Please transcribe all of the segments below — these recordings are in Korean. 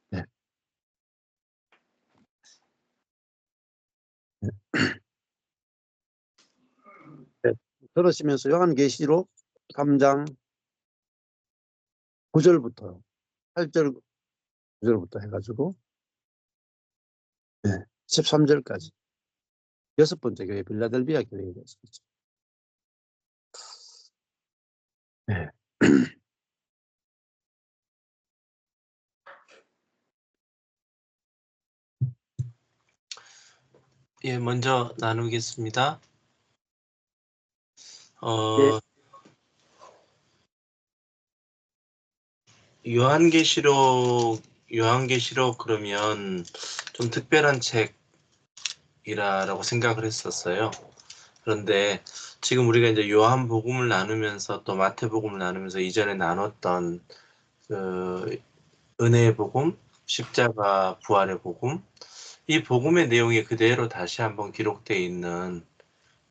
네. 네. 들으시면서 요한계시록 3장 9절부터 8절 9절부터 해가지고 13절까지 6번째 교회 빌라델비아 교회에 대해서. 네. 예, 먼저 나누겠습니다. 네. 요한계시록 그러면 좀 특별한 책이라고 생각을 했었어요. 그런데 지금 우리가 이제 요한복음을 나누면서 또 마태복음을 나누면서 이전에 나눴던 그 은혜의 복음, 십자가 부활의 복음, 이 복음의 내용이 그대로 다시 한번 기록되어 있는,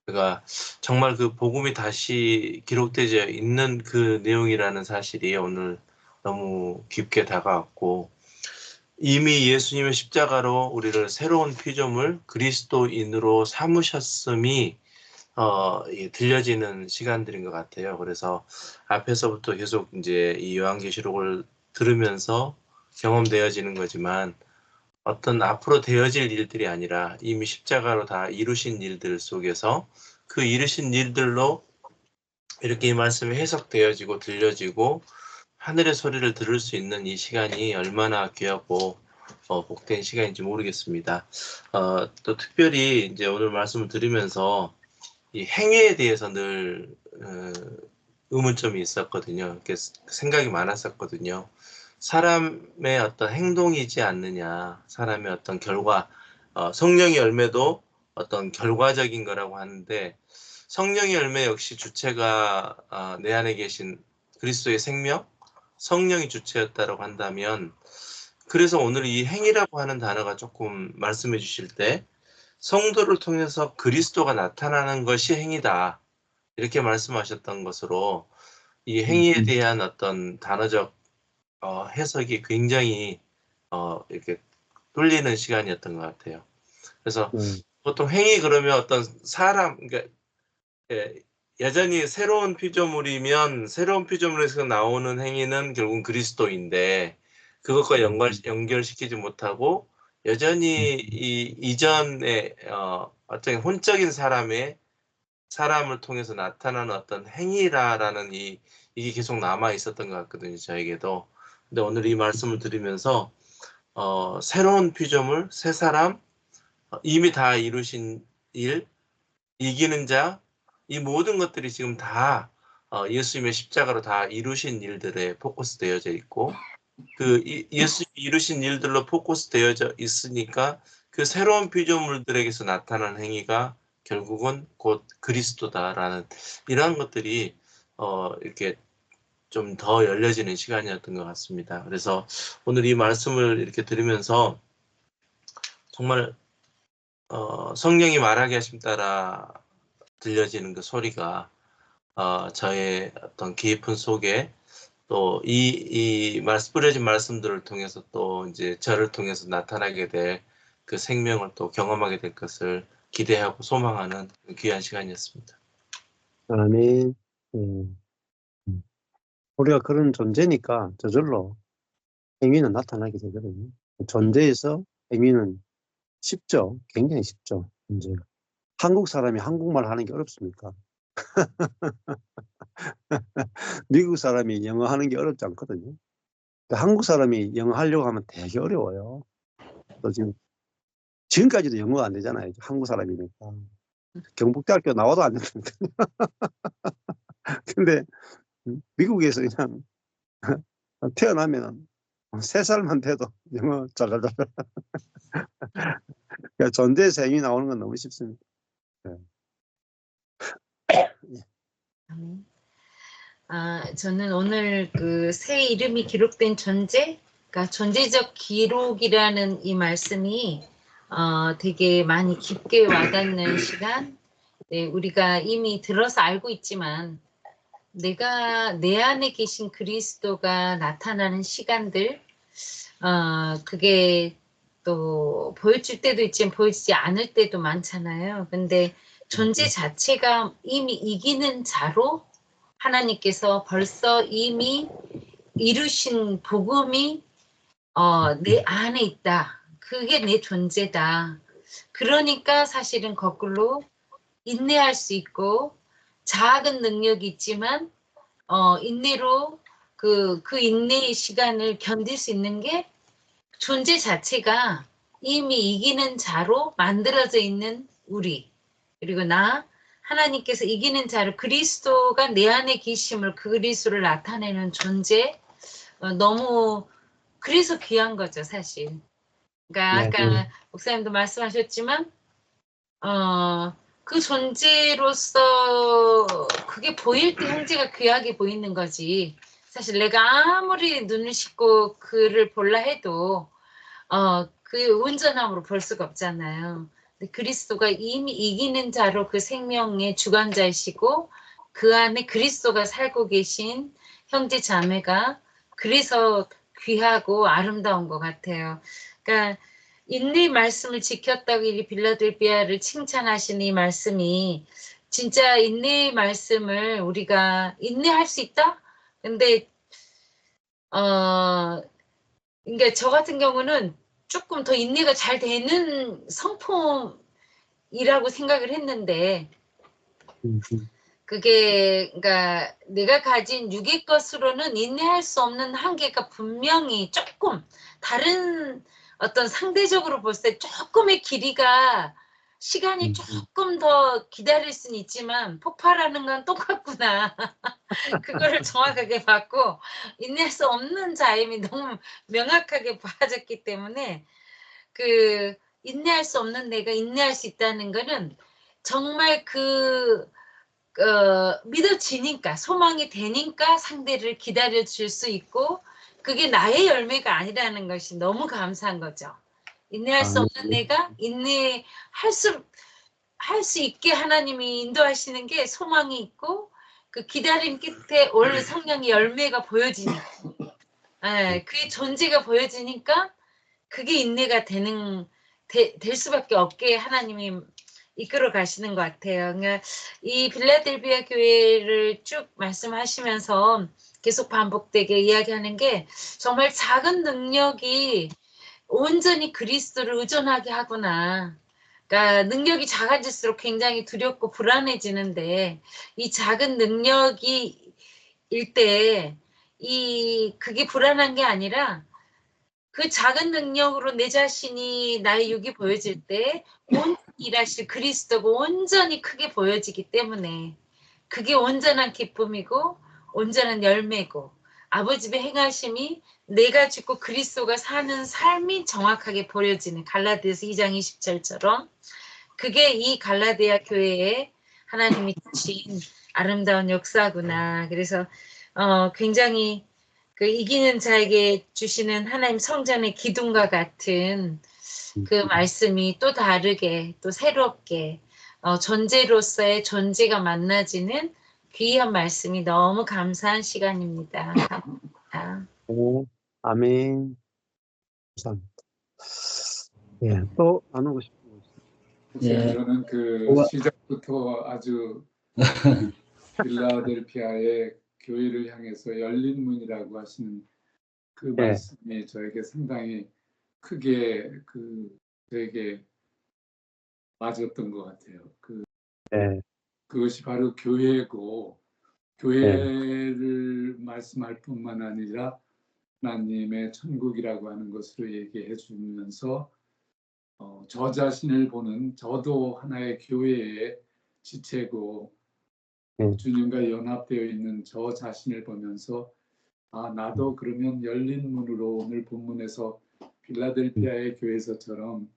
그러니까 정말 그 복음이 다시 기록되어 있는 그 내용이라는 사실이 오늘 너무 깊게 다가왔고, 이미 예수님의 십자가로 우리를 새로운 피조물 그리스도인으로 삼으셨음이 들려지는 시간들인 것 같아요. 그래서 앞에서부터 계속 이제 이 요한계시록을 들으면서 경험되어지는 거지만, 어떤 앞으로 되어질 일들이 아니라 이미 십자가로 다 이루신 일들 속에서 그 이루신 일들로 이렇게 이 말씀이 해석되어지고 들려지고 하늘의 소리를 들을 수 있는 이 시간이 얼마나 귀하고 복된 시간인지 모르겠습니다. 또 특별히 이제 오늘 말씀을 들으면서 이 행위에 대해서 늘 의문점이 있었거든요. 이렇게 생각이 많았었거든요. 사람의 어떤 행동이지 않느냐, 사람의 어떤 결과, 성령의 열매도 어떤 결과적인 거라고 하는데, 성령의 열매 역시 주체가 내 안에 계신 그리스도의 생명, 성령이 주체였다고 한다면, 그래서 오늘 이 행위라고 하는 단어가 조금 말씀해 주실 때 성도를 통해서 그리스도가 나타나는 것이 행위다, 이렇게 말씀하셨던 것으로 이 행위에 대한 어떤 단어적 해석이 굉장히 이렇게 뚫리는 시간이었던 것 같아요. 그래서 보통 행위 그러면 어떤 사람, 그러니까 여전히 새로운 피조물이면 새로운 피조물에서 나오는 행위는 결국은 그리스도인데, 그것과 연결시키지 못하고 여전히 이 이전에 어떤 혼적인 사람을 통해서 나타나는 어떤 행위라는 이게 계속 남아 있었던 것 같거든요, 저에게도. 근데 오늘 이 말씀을 들으면서 새로운 피조물, 새 사람, 이미 다 이루신 일, 이기는 자, 이 모든 것들이 지금 다 예수님의 십자가로 다 이루신 일들에 포커스 되어져 있고, 그 예수님이 이루신 일들로 포커스 되어져 있으니까 그 새로운 피조물들에게서 나타난 행위가 결국은 곧 그리스도다라는 이러한 것들이 이렇게 좀 더 열려지는 시간이었던 것 같습니다. 그래서 오늘 이 말씀을 이렇게 들으면서 정말 성령이 말하게 하심 따라 들려지는 그 소리가 저의 어떤 깊은 속에 또 이 뿌려진 말씀들을 통해서 또 이제 저를 통해서 나타나게 될 그 생명을 또 경험하게 될 것을 기대하고 소망하는 귀한 시간이었습니다. 아멘. 우리가 그런 존재니까 저절로 행위는 나타나게 되거든요. 존재에서 행위는 쉽죠. 굉장히 쉽죠. 이제 한국 사람이 한국말 하는 게 어렵습니까? 미국 사람이 영어 하는 게 어렵지 않거든요. 한국 사람이 영어 하려고 하면 되게 어려워요. 또 지금까지도 영어가 안 되잖아요. 한국 사람이니까. 경북대학교 나와도 안 됩니다. 근데 미국에서 그냥 태어나면 3살만 돼도 영어 잘잘잘. 그러니까 존재에서 행위 나오는 건 너무 쉽습니다. 네. 저는 오늘 그 새 이름이 기록된 존재, 그러니까 존재적 기록이라는 이 말씀이 되게 많이 깊게 와닿는 시간. 네, 우리가 이미 들어서 알고 있지만 내가 내 안에 계신 그리스도가 나타나는 시간들, 그게 또 보여질 때도 있지만 보여지지 않을 때도 많잖아요. 근데 존재 자체가 이미 이기는 자로 하나님께서 벌써 이미 이루신 복음이 내 안에 있다. 그게 내 존재다. 그러니까 사실은 거꾸로 인내할 수 있고 작은 능력이 있지만 인내로 그 인내의 시간을 견딜 수 있는 게 존재 자체가 이미 이기는 자로 만들어져 있는 우리, 그리고 나, 하나님께서 이기는 자로 그리스도가 내 안에 계심을, 그 그리스도를 나타내는 존재, 너무 그래서 귀한 거죠, 사실. 그러니까 아까 목사님도 말씀하셨지만 그 존재로서 그게 보일 때 형제가 귀하게 보이는 거지. 사실 내가 아무리 눈을 씻고 그를 볼라 해도 그 온전함으로 볼 수가 없잖아요. 근데 그리스도가 이미 이기는 자로 그 생명의 주관자이시고 그 안에 그리스도가 살고 계신 형제 자매가 그래서 귀하고 아름다운 것 같아요. 그러니까 인내의 말씀을 지켰다고 이 빌라델비아를 칭찬하시는 이 말씀이 진짜 인내의 말씀을 우리가 인내할 수 있다? 근데 그러니까 저 같은 경우는 조금 더 인내가 잘 되는 성품이라고 생각을 했는데 그게 그러니까 내가 가진 육의 것으로는 인내할 수 없는 한계가 분명히 조금 다른 어떤 상대적으로 볼 때 조금의 길이가 시간이 조금 더 기다릴 수는 있지만 폭발하는 건 똑같구나. 그거를 정확하게 봤고 인내할 수 없는 자임이 너무 명확하게 봐졌기 때문에 그 인내할 수 없는 내가 인내할 수 있다는 거는 정말 믿어지니까 소망이 되니까 상대를 기다려 줄 수 있고 그게 나의 열매가 아니라는 것이 너무 감사한 거죠. 인내할 수 없는 내가 인내할 수 있게 하나님이 인도하시는 게 소망이 있고 그 기다림 끝에 올 성령의 열매가 보여지니까 그의 존재가 보여지니까 그게 인내가 될 수밖에 없게 하나님이 이끌어 가시는 것 같아요. 그러니까 이 빌라델비아 교회를 쭉 말씀하시면서 계속 반복되게 이야기하는 게 정말 작은 능력이 온전히 그리스도를 의존하게 하구나. 그러니까 능력이 작아질수록 굉장히 두렵고 불안해지는데 이 작은 능력이 일 때 그게 불안한 게 아니라 그 작은 능력으로 내 자신이 나의 육이 보여질 때 온전히 일하실 그리스도가 온전히 크게 보여지기 때문에 그게 온전한 기쁨이고 온전한 열매고 아버지의 행하심이 내가 죽고 그리스도가 사는 삶이 정확하게 보여지는 갈라디아서 2장 20절처럼 그게 이 갈라디아 교회에 하나님이 주신 아름다운 역사구나. 그래서 굉장히 그 이기는 자에게 주시는 하나님 성전의 기둥과 같은 그 말씀이 또 다르게 또 새롭게 존재로서의 존재가 만나지는 귀한 말씀이 너무 감사한 시간입니다. 감사합니다. 아멘. 감사합니다. 예, 또 나누고 싶은 거 있어요? 저는 그 시작부터 아주 필라델피아의 교회를 향해서 열린 문이라고 하시는 그 말씀이 저에게 상당히 크게 저에게 맞았던 것 같아요. 그것이 바로 교회고 교회를 말씀할 뿐만 아니라 하나님의 천국이라고 하는 것으로 얘기해 주면서 저 자신을 보는 저도 하나의 교회의 지체고 주님과 연합되어 있는 저 자신을 보면서 나도 그러면 열린 문으로 오늘 본문에서 필라델피아의 교회에서처럼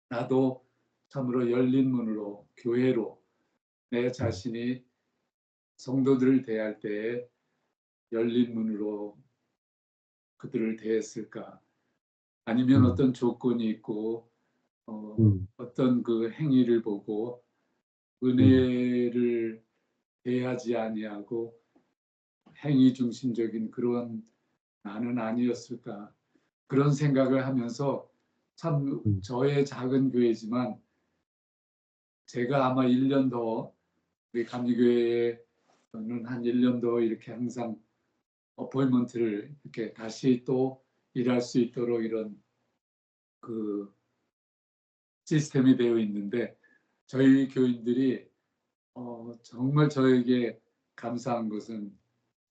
나도 참으로 열린 문으로 교회로 내 자신이 성도들을 대할 때에 열린 문으로 그들을 대했을까? 아니면 어떤 조건이 있고 어떤 그 행위를 보고 은혜를 대하지 아니하고 행위 중심적인 그런 나는 아니었을까 그런 생각을 하면서 참 저의 작은 교회지만 제가 아마 1년 더 우리 감리교회에는 한 1년 더 이렇게 항상 어포인먼트를 이렇게 다시 또 일할 수 있도록 이런 그 시스템이 되어 있는데 저희 교인들이 정말 저에게 감사한 것은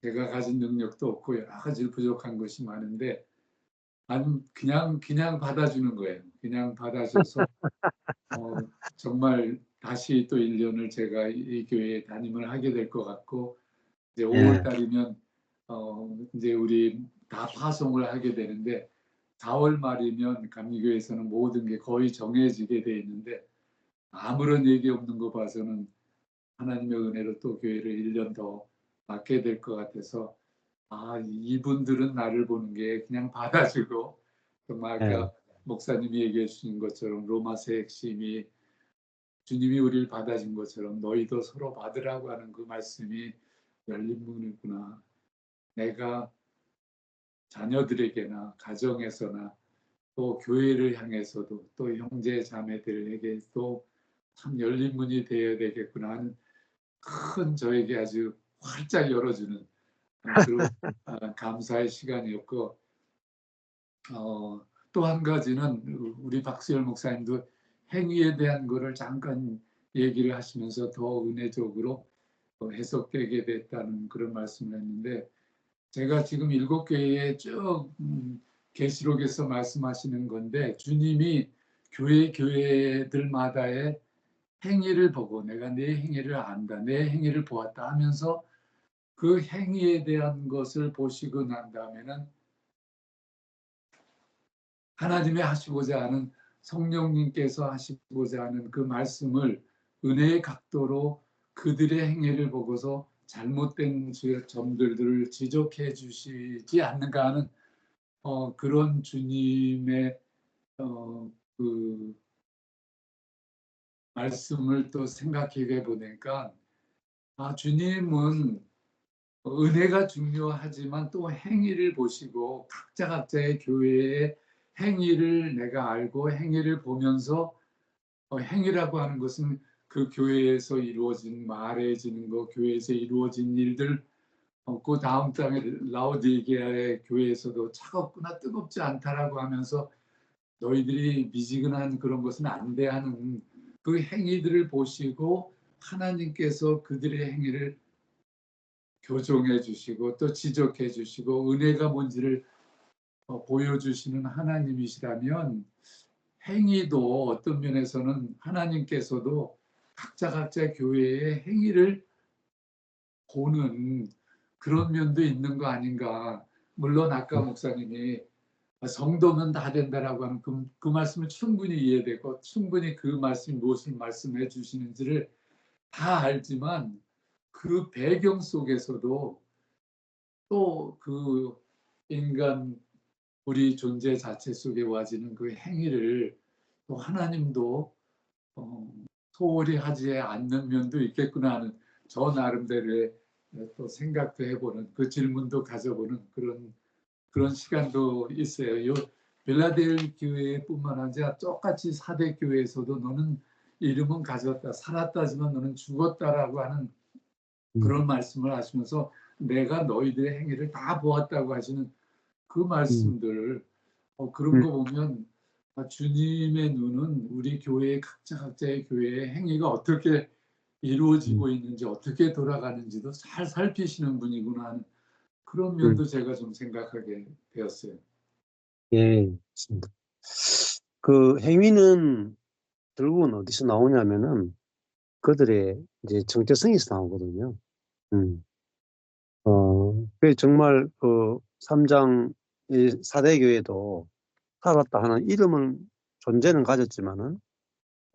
제가 가진 능력도 없고 여러 가지 부족한 것이 많은데 그냥 받아주는 거예요. 그냥 받아줘서 정말 다시 또 1년을 제가 이 교회에 담임을 하게 될 것 같고 이제 5월 달이면 이제 우리 다 파송을 하게 되는데 4월 말이면 감리교회에서는 모든 게 거의 정해지게 돼 있는데 아무런 얘기 없는 거 봐서는 하나님의 은혜로 또 교회를 1년 더 맡게 될 것 같아서 이분들은 나를 보는 게 그냥 받아주고 정말 아까 목사님이 얘기해 주신 것처럼 로마서의 핵심이 주님이 우리를 받아준 것처럼 너희도 서로 받으라고 하는 그 말씀이 열린 문이구나. 내가 자녀들에게나 가정에서나 또 교회를 향해서도 또 형제 자매들에게도 참 열린 문이 되어야 되겠구나 하는 큰 저에게 아주 활짝 열어주는 그런 감사의 시간이었고 또 한 가지는 우리 박수열 목사님도 행위에 대한 거를 잠깐 얘기를 하시면서 더 은혜적으로 해석되게 됐다는 그런 말씀을 했는데 제가 지금 7교회에 쭉 계시록에서 말씀하시는 건데 주님이 교회들마다의 행위를 보고 내가 내 행위를 안다, 내 행위를 보았다 하면서 그 행위에 대한 것을 보시고 난 다음에는 하나님의 하시고자 하는 성령님께서 하시고자 하는 그 말씀을 은혜의 각도로 그들의 행위를 보고서 잘못된 점들을 지적해 주시지 않는가 하는 그런 주님의 그 말씀을 또 생각해 보니까 주님은 은혜가 중요하지만 또 행위를 보시고 각자의 교회의 행위를 내가 알고 행위를 보면서 행위라고 하는 것은 그 교회에서 이루어진 말해지는 것, 교회에서 이루어진 일들 그 다음 장에 라오디게아의 교회에서도 차갑구나 뜨겁지 않다라고 하면서 너희들이 미지근한 그런 것은 안 돼 하는 그 행위들을 보시고 하나님께서 그들의 행위를 교정해 주시고 또 지적해 주시고 은혜가 뭔지를 보여주시는 하나님이시라면 행위도 어떤 면에서는 하나님께서도 각자의 교회의 행위를 보는 그런 면도 있는 거 아닌가. 물론 아까 목사님이 성도면 다 된다라고 하는 그 말씀을 충분히 이해되고 충분히 그 말씀이 무엇을 말씀해 주시는지를 다 알지만 그 배경 속에서도 또 그 인간 우리 존재 자체 속에 와지는 그 행위를 또 하나님도 소홀히 하지 않는 면도 있겠구나 하는 저 나름대로의 또 생각도 해보는 그 질문도 가져보는 그런 시간도 있어요. 빌라델 교회뿐만 아니라 똑같이 사대 교회에서도 너는 이름은 가졌다 살았다지만 너는 죽었다라고 하는 그런 말씀을 하시면서 내가 너희들의 행위를 다 보았다고 하시는 그 말씀들 그런 거 보면 주님의 눈은 우리 교회의 각자의 교회의 행위가 어떻게 이루어지고 있는지 어떻게 돌아가는지도 잘 살피시는 분이구나 하는 그런 면도 제가 좀 생각하게 되었어요. 예, 맞습니다. 그 행위는 결국은 어디서 나오냐면은 그들의 이제 정체성에서 나오거든요. 그 정말 그 3장 사대교회도 살았다 하는 이름은 존재는 가졌지만은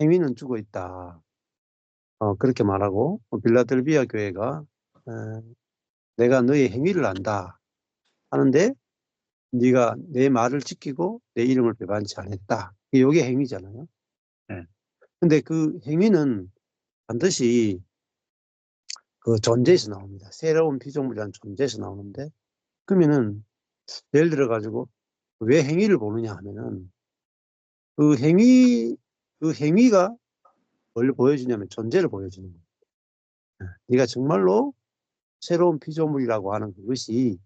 행위는 죽어 있다. 그렇게 말하고 빌라델비아 교회가 내가 너의 행위를 안다 하는데 네가 내 말을 지키고 내 이름을 배반치 않았다. 이게 행위잖아요. 네. 근데 그 행위는 반드시 그 존재에서 나옵니다. 새로운 피조물이라는 존재에서 나오는데, 그러면은 예를 들어 가지고 왜 행위를 보느냐 하면은 그 행위가 뭘 보여주냐면 존재를 보여주는 거예요. 네가 정말로 새로운 피조물이라고 하는 그것이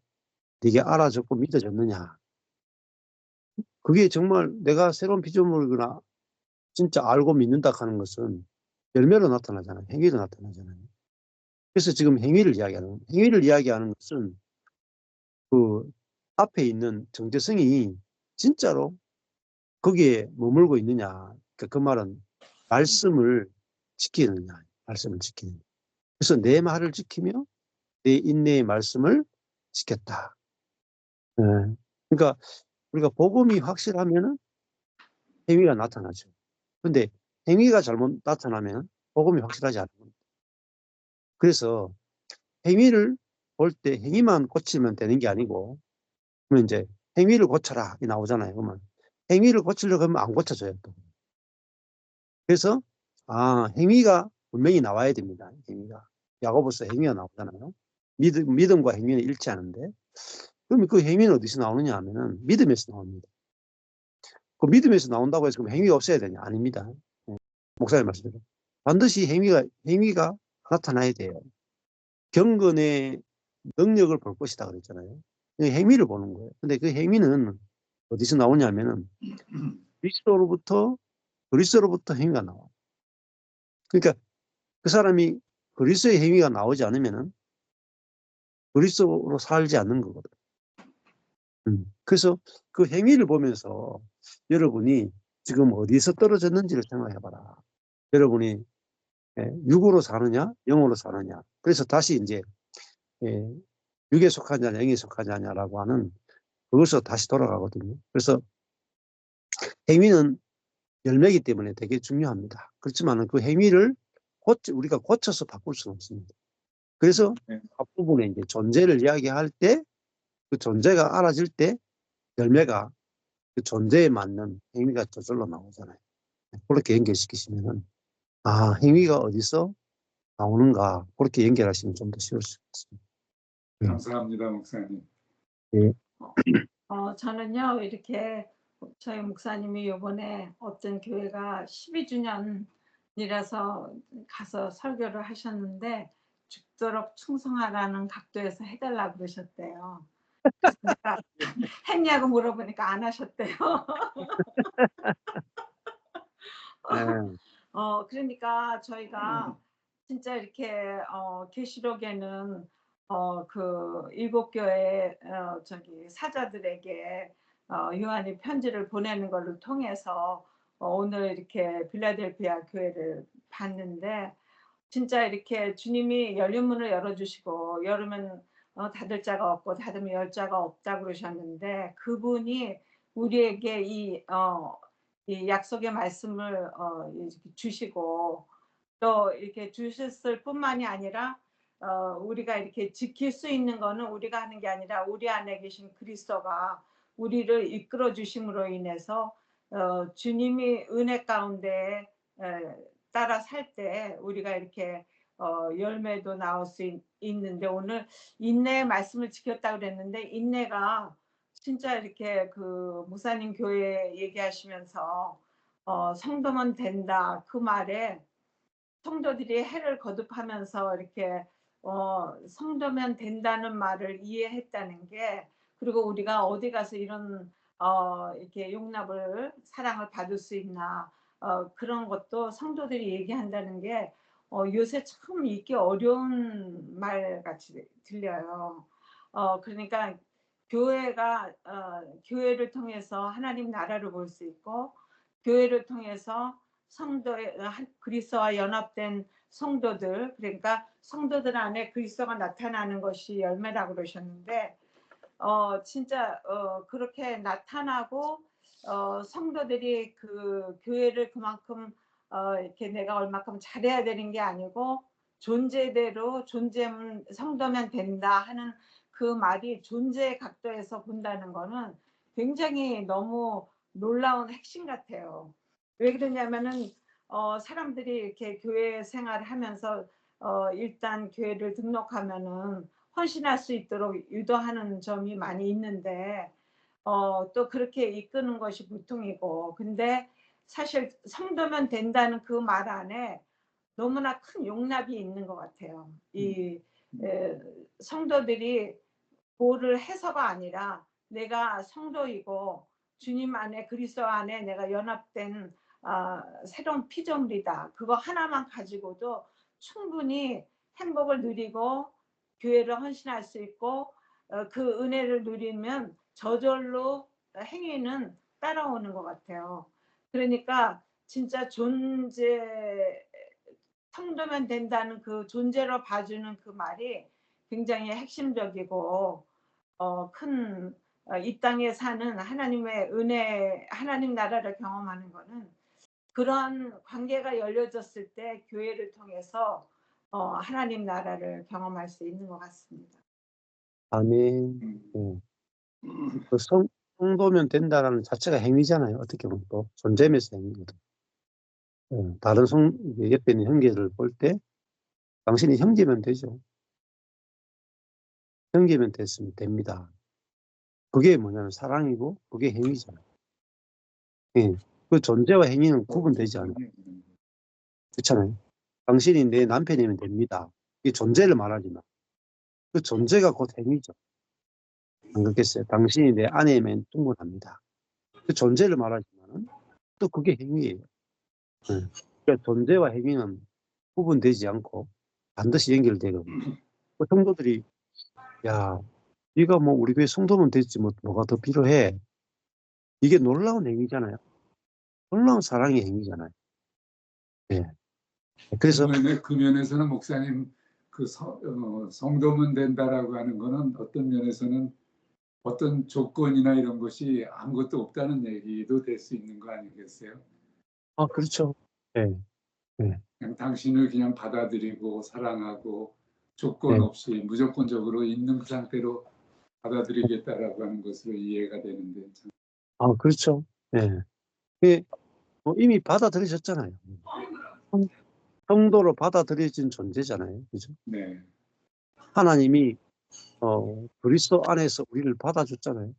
네게 알아졌고 믿어졌느냐. 그게 정말 내가 새로운 피조물이구나 진짜 알고 믿는다 하는 것은 열매로 나타나잖아요. 행위로 나타나잖아요. 그래서 지금 행위를 이야기하는 것은 그 앞에 있는 정체성이 진짜로 거기에 머물고 있느냐. 그러니까 그 말은 말씀을 지키느냐. 말씀을 지키느냐. 그래서 내 말을 지키며 내 인내의 말씀을 지켰다. 예. 그러니까 우리가 복음이 확실하면은 행위가 나타나죠. 근데 행위가 잘못 나타나면 복음이 확실하지 않은 겁니다. 그래서 행위를 볼 때 행위만 고치면 되는 게 아니고, 그러면 이제 행위를 고쳐라 이 나오잖아요. 그러면 행위를 고치려고 하면 안 고쳐져요. 또. 그래서 행위가 분명히 나와야 됩니다. 행위가. 야고보서 행위가 나오잖아요. 믿음과 행위는 일치하는데, 그러면 그 행위는 어디서 나오느냐 하면은 믿음에서 나옵니다. 그 믿음에서 나온다고 해서 그럼 행위가 없어야 되냐? 아닙니다. 목사님 말씀대로 반드시 행위가 나타나야 돼요. 경건의 능력을 볼 것이다 그랬잖아요. 행위를 보는 거예요. 근데 그 행위는 어디서 나오냐면은 그리스도로부터 행위가 나와. 그러니까 그 사람이 그리스도의 행위가 나오지 않으면은 그리스도로 살지 않는 거거든. 그래서 그 행위를 보면서 여러분이 지금 어디서 떨어졌는지를 생각해봐라. 여러분이 육으로 사느냐, 영으로 사느냐. 그래서 다시 이제 육에 속한 자냐, 영에 속한 자냐라고 하는 그것으로 다시 돌아가거든요. 그래서 행위는 열매이기 때문에 되게 중요합니다. 그렇지만 그 행위를 우리가 고쳐서 바꿀 수는 없습니다. 그래서 앞부분에 이제 존재를 이야기할 때 그 존재가 알아질 때 열매가 그 존재에 맞는 행위가 저절로 나오잖아요. 그렇게 연결시키시면은 행위가 어디서 나오는가 그렇게 연결하시면 좀 더 쉬울 수 있습니다. 감사합니다, 목사님. 예. 저는요, 이렇게 저희 목사님이 이번에 어떤 교회가 12주년이라서 가서 설교를 하셨는데 죽도록 충성하라는 각도에서 해달라고 그러셨대요. 그래서 내가 했냐고 물어보니까 안 하셨대요. 그러니까 저희가 진짜 이렇게 계시록에는 그 일곱 교회 저기 사자들에게 요한이 편지를 보내는 것을 통해서 오늘 이렇게 빌라델피아 교회를 봤는데 진짜 이렇게 주님이 열린 문을 열어주시고 열으면 닫을 자가 없고 닫으면 열 자가 없다 그러셨는데 그분이 우리에게 이 약속의 말씀을 주시고 또 이렇게 주셨을 뿐만이 아니라 우리가 이렇게 지킬 수 있는 거는 우리가 하는 게 아니라 우리 안에 계신 그리스도가 우리를 이끌어 주심으로 인해서 주님이 은혜 가운데 따라 살 때 우리가 이렇게 열매도 나올 수 있는데 오늘 인내의 말씀을 지켰다 그랬는데 인내가 진짜 이렇게 그 목사님 교회 얘기하시면서 성도면 된다 그 말에 성도들이 해를 거듭하면서 이렇게 성도면 된다는 말을 이해했다는 게 그리고 우리가 어디 가서 이런 이렇게 용납을 사랑을 받을 수 있나 그런 것도 성도들이 얘기한다는 게 요새 참 읽기 어려운 말 같이 들려요. 그러니까 교회가 교회를 통해서 하나님 나라를 볼 수 있고 교회를 통해서 성도의 그리스도와 연합된 성도들 그러니까 성도들 안에 그리스도가 나타나는 것이 열매라고 그러셨는데 진짜 그렇게 나타나고 성도들이 그 교회를 그만큼 이렇게 내가 얼마큼 잘해야 되는 게 아니고 존재대로 성도면 된다 하는 그 말이 존재의 각도에서 본다는 거는 굉장히 너무 놀라운 핵심 같아요. 왜 그러냐면은 사람들이 이렇게 교회 생활을 하면서 일단 교회를 등록하면은 헌신할 수 있도록 유도하는 점이 많이 있는데 또 그렇게 이끄는 것이 보통이고, 근데 사실 성도면 된다는 그 말 안에 너무나 큰 용납이 있는 것 같아요. 이 성도들이 뭐를 해서가 아니라 내가 성도이고 주님 안에, 그리스도 안에 내가 연합된 새로운 피조물이다. 그거 하나만 가지고도 충분히 행복을 누리고 교회를 헌신할 수 있고 그 은혜를 누리면 저절로 행위는 따라오는 것 같아요. 그러니까 진짜 성도면 된다는 그 존재로 봐주는 그 말이 굉장히 핵심적이고 이 땅에 사는 하나님의 은혜, 하나님 나라를 경험하는 거는 그런 관계가 열려졌을 때 교회를 통해서 하나님 나라를 경험할 수 있는 것 같습니다. 아멘. 예. 그 성도면 된다라는 자체가 행위잖아요. 어떻게 보면 또 존재면서 행위거든. 예. 다른 옆에 있는 형제를 볼 때 당신이 형제면 되죠. 형제면 됐으면 됩니다. 그게 뭐냐면 사랑이고 그게 행위잖아요. 예. 그 존재와 행위는 구분되지 않아요. 그렇잖아요. 당신이 내 남편이면 됩니다. 이게 존재를 말하지만 그 존재가 곧 행위죠. 안 그렇겠어요? 당신이 내 아내면 충분합니다. 그 존재를 말하지만은 또 그게 행위예요. 예. 그러니까 존재와 행위는 구분되지 않고 반드시 연결되거든요. 그 성도들이 야, 네가 뭐 우리 교회 성도면 됐지 뭐가 더 필요해. 이게 놀라운 행위잖아요. 놀라운 사랑의 행위잖아요. 예. 그래서 그 면에서는 목사님 성도면 된다라고 하는 거는 어떤 면에서는 어떤 조건이나 이런 것이 아무것도 없다는 얘기도 될 수 있는 거 아니겠어요? 그렇죠. 예. 예. 그냥 당신을 그냥 받아들이고 사랑하고 조건 예. 없이 무조건적으로 있는 그 상태로 받아들이겠다라고 하는 것으로 이해가 되는데 참. 그렇죠. 예. 그 이미 받아들여졌잖아요. 성도로 받아들여진 존재잖아요. 그죠? 네. 하나님이 그리스도 안에서 우리를 받아줬잖아요.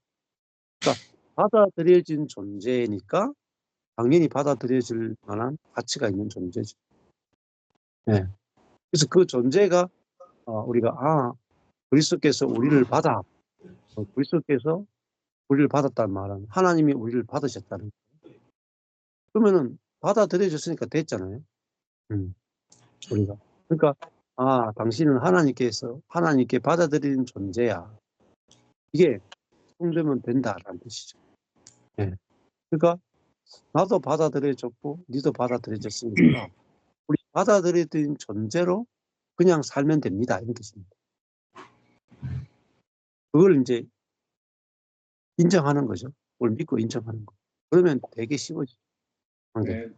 그러니까 받아들여진 존재니까 당연히 받아들여질 만한 가치가 있는 존재죠. 예. 그래서 그 존재가 우리가 그리스도께서 우리를 그리스도께서 우리를 받았다는 말은 하나님이 우리를 받으셨다는 거예요. 그러면은 받아들여졌으니까 됐잖아요. 우리가. 그러니까 당신은 하나님께 받아들이는 존재야. 이게 성되면 된다라는 뜻이죠. 예. 그러니까 나도 받아들여졌고 니도 받아들여졌으니까 우리 받아들여진 존재로 그냥 살면 됩니다. 이런 뜻입니다. 그걸 이제 인정하는 거죠. 그걸 믿고 인정하는 거. 그러면 되게 쉬워지죠. 네.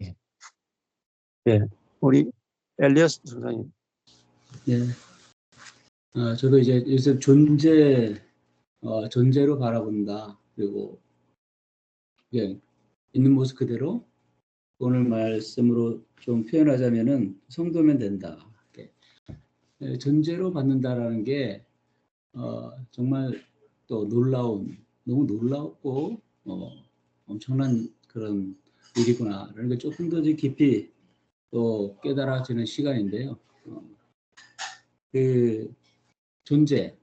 예. 예. 우리 엘리아스 선생님. 네. 저도 이제 요새 존재로 바라본다. 그리고 예, 있는 모습 그대로 오늘 말씀으로 좀 표현하자면은 성도면 된다. 예, 존재로 받는다라는 게 정말 또 너무 놀라웠고 엄청난 그런 일이구나라는 게 조금 더 깊이 또 깨달아지는 시간인데요. 그 존재,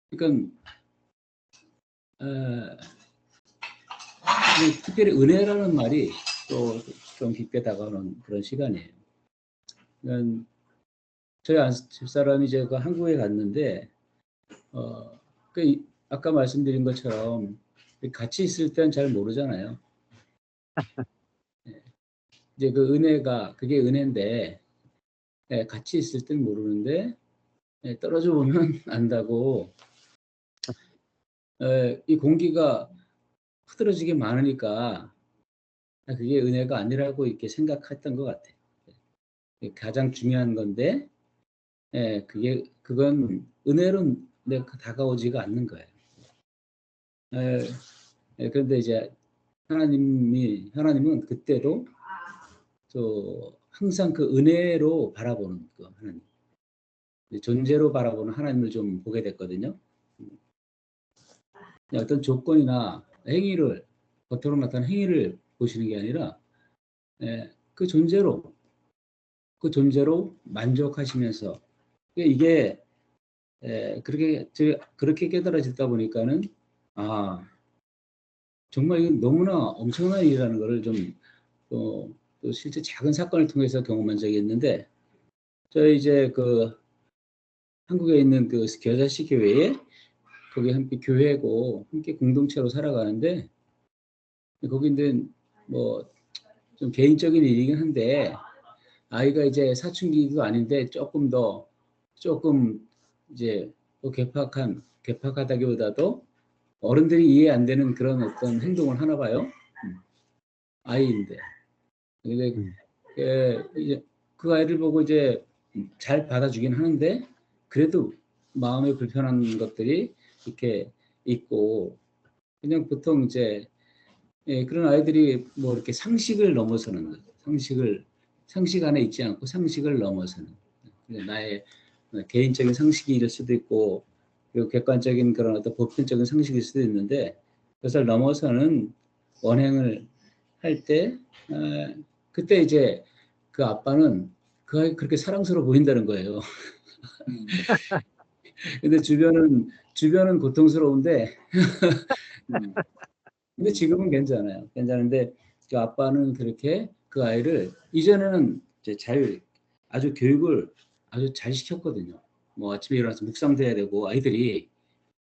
그러니까 특별히 은혜라는 말이 또 좀 깊게 다가오는 그런 시간이에요. 그러니까 저희 집사람이 이제 그 한국에 갔는데 아까 말씀드린 것처럼 같이 있을 땐 잘 모르잖아요. 이제 그 은혜가 그게 은혜인데 같이 있을 땐 모르는데 떨어져 보면 안다고. 이 공기가 흐드러지게 많으니까 그게 은혜가 아니라고 이렇게 생각했던 것 같아요. 가장 중요한 건데 그건 은혜로 내가 다가오지가 않는 거예요. 그런데 이제 하나님은 그때도 또 항상 그 은혜로 바라보는 그 하나님, 존재로 바라보는 하나님을 좀 보게 됐거든요. 어떤 조건이나 행위를, 겉으로 나타나는 행위를 보시는 게 아니라 그 존재로 만족하시면서, 이게 그렇게 깨달아지다 보니까는 정말 이건 너무나 엄청난 일이라는 것을 좀 또 실제 작은 사건을 통해서 경험한 적이 있는데, 저희 이제 그 한국에 있는 그 겨자씨 교회에, 거기 함께 교회고 함께 공동체로 살아가는데, 거기 이제 뭐 좀 개인적인 일이긴 한데, 아이가 이제 사춘기도 아닌데 조금 이제 또 개팍하다기보다도 어른들이 이해 안 되는 그런 어떤 행동을 하나 봐요. 아이인데. 근데 이제 그 아이를 보고 이제 잘 받아주긴 하는데, 그래도 마음에 불편한 것들이 이렇게 있고, 그냥 보통 이제 그런 아이들이 뭐 이렇게 상식을 넘어서는 거죠. 상식 안에 있지 않고 상식을 넘어서는, 나의 개인적인 상식일 수도 있고, 그리고 객관적인 그런 어떤 보편적인 상식일 수도 있는데, 그것을 넘어서는 원행을 할 때, 그때 이제 그 아빠는 그 아이 그렇게 사랑스러워 보인다는 거예요. 근데 주변은 고통스러운데, 근데 지금은 괜찮아요. 괜찮은데 그 아빠는 그렇게 그 아이를 이전에는 이제 아주 교육을 아주 잘 시켰거든요. 뭐 아침에 일어나서 묵상도 해야 되고, 아이들이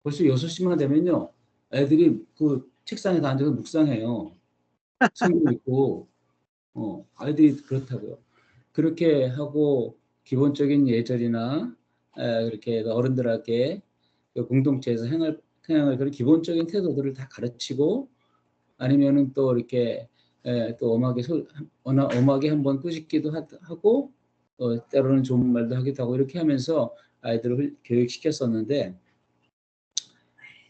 벌써 6시만 되면요, 애들이 그 책상에 다 앉아서 묵상해요. 성경 읽고, 아이들이 그렇다고요. 그렇게 하고 기본적인 예절이나 그렇게 어른들에게 공동체에서 행할 그런 기본적인 태도들을 다 가르치고, 아니면은 또 이렇게 또 엄하게 한번 꾸짖기도 하고, 때로는 좋은 말도 하기도 하고, 이렇게 하면서 아이들을 교육시켰었는데,